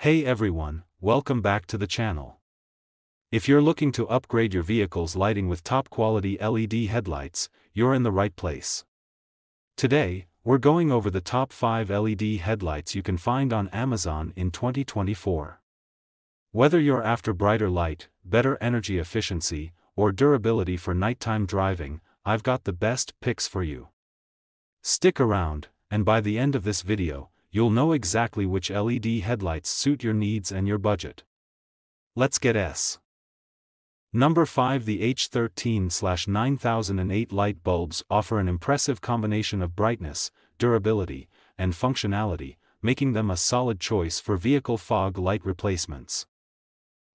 Hey everyone, welcome back to the channel. If you're looking to upgrade your vehicle's lighting with top-quality LED headlights, you're in the right place. Today, we're going over the top 5 LED headlights you can find on Amazon in 2024. Whether you're after brighter light, better energy efficiency, or durability for nighttime driving, I've got the best picks for you. Stick around, and by the end of this video, you'll know exactly which LED headlights suit your needs and your budget. Let's get S. Number 5. The H13/9008 light bulbs offer an impressive combination of brightness, durability, and functionality, making them a solid choice for vehicle fog light replacements.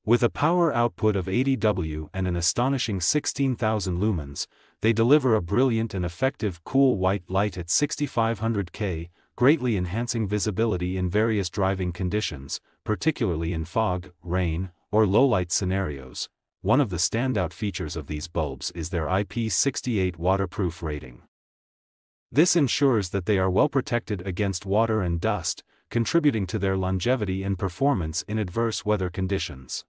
With a power output of 80 W and an astonishing 16,000 lumens, they deliver a brilliant and effective cool white light at 6500 K, greatly enhancing visibility in various driving conditions, particularly in fog, rain, or low-light scenarios. One of the standout features of these bulbs is their IP68 waterproof rating. This ensures that they are well protected against water and dust, contributing to their longevity and performance in adverse weather conditions.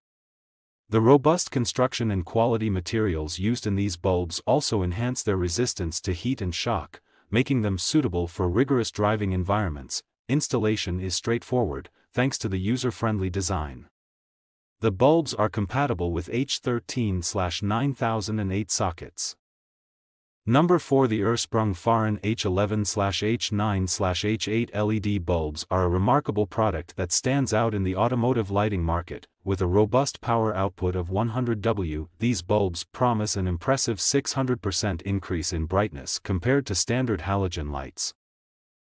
The robust construction and quality materials used in these bulbs also enhance their resistance to heat and shock, making them suitable for rigorous driving environments. Installation is straightforward, thanks to the user-friendly design. The bulbs are compatible with H13/9008 sockets. Number 4. The Ursprung Fahren H11/H9/H8 LED bulbs are a remarkable product that stands out in the automotive lighting market. With a robust power output of 100 W, these bulbs promise an impressive 600% increase in brightness compared to standard halogen lights.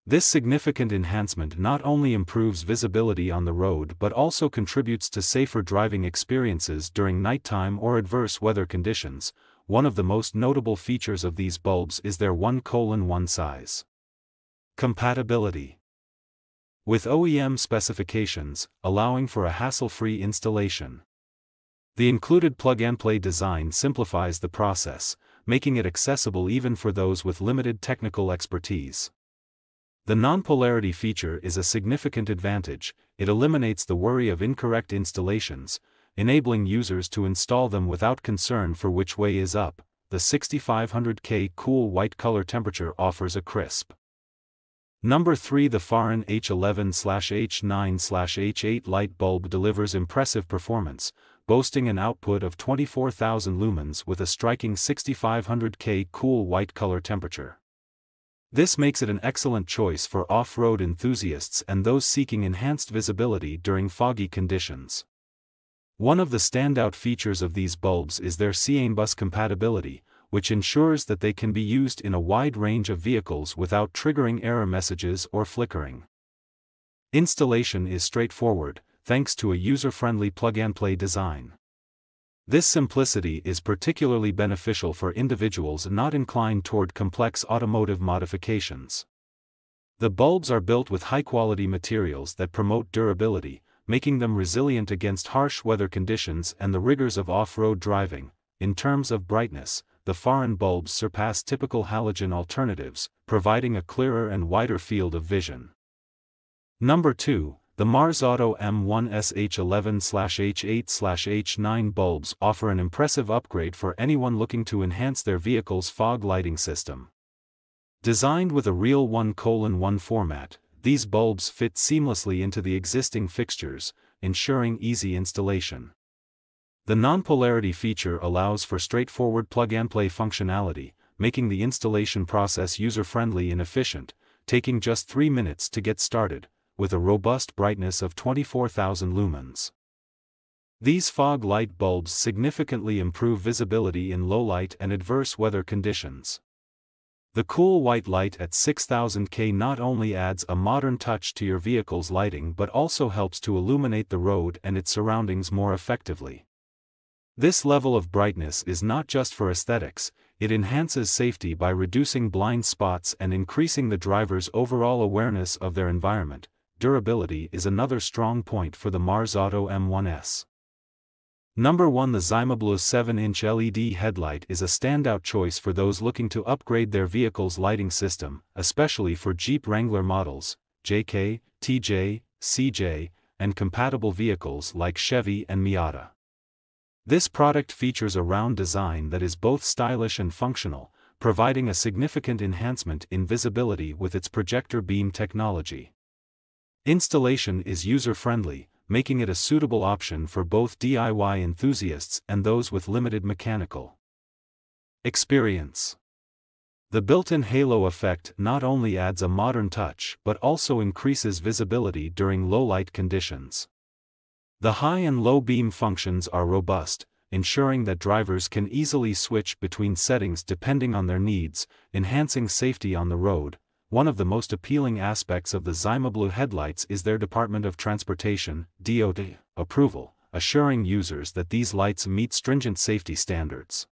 This significant enhancement not only improves visibility on the road but also contributes to safer driving experiences during nighttime or adverse weather conditions. One of the most notable features of these bulbs is their 1:1 size. Compatibility with OEM specifications, allowing for a hassle-free installation. The included plug-and-play design simplifies the process, making it accessible even for those with limited technical expertise. The non-polarity feature is a significant advantage. It eliminates the worry of incorrect installations, enabling users to install them without concern for which way is up. The 6500 K cool white color temperature offers a crisp. Number 3. The Fahren H11/H9/H8 light bulb delivers impressive performance, boasting an output of 24,000 lumens with a striking 6500 K cool white color temperature. This makes it an excellent choice for off-road enthusiasts and those seeking enhanced visibility during foggy conditions. One of the standout features of these bulbs is their CAN bus compatibility, which ensures that they can be used in a wide range of vehicles without triggering error messages or flickering. Installation is straightforward, thanks to a user-friendly plug-and-play design. This simplicity is particularly beneficial for individuals not inclined toward complex automotive modifications. The bulbs are built with high-quality materials that promote durability, making them resilient against harsh weather conditions and the rigors of off-road driving. In terms of brightness, the Fahren bulbs surpass typical halogen alternatives, providing a clearer and wider field of vision. Number 2. The Marzotto M1S H11/H8/H9 bulbs offer an impressive upgrade for anyone looking to enhance their vehicle's fog lighting system. Designed with a real 1:1 format, these bulbs fit seamlessly into the existing fixtures, ensuring easy installation. The non-polarity feature allows for straightforward plug-and-play functionality, making the installation process user-friendly and efficient, taking just 3 minutes to get started, with a robust brightness of 24,000 lumens. These fog light bulbs significantly improve visibility in low-light and adverse weather conditions. The cool white light at 6000 K not only adds a modern touch to your vehicle's lighting but also helps to illuminate the road and its surroundings more effectively. This level of brightness is not just for aesthetics, it enhances safety by reducing blind spots and increasing the driver's overall awareness of their environment. Durability is another strong point for the Marzotto M1S. Number 1. The ZIMABLUE 7-inch LED headlight is a standout choice for those looking to upgrade their vehicle's lighting system, especially for Jeep Wrangler models, JK, TJ, CJ, and compatible vehicles like Chevy and Miata. This product features a round design that is both stylish and functional, providing a significant enhancement in visibility with its projector beam technology. Installation is user-friendly, making it a suitable option for both DIY enthusiasts and those with limited mechanical experience. The built-in halo effect not only adds a modern touch but also increases visibility during low-light conditions. The high and low beam functions are robust, ensuring that drivers can easily switch between settings depending on their needs, enhancing safety on the road. One of the most appealing aspects of the ZIMABLUE headlights is their Department of Transportation (DOT) approval, assuring users that these lights meet stringent safety standards.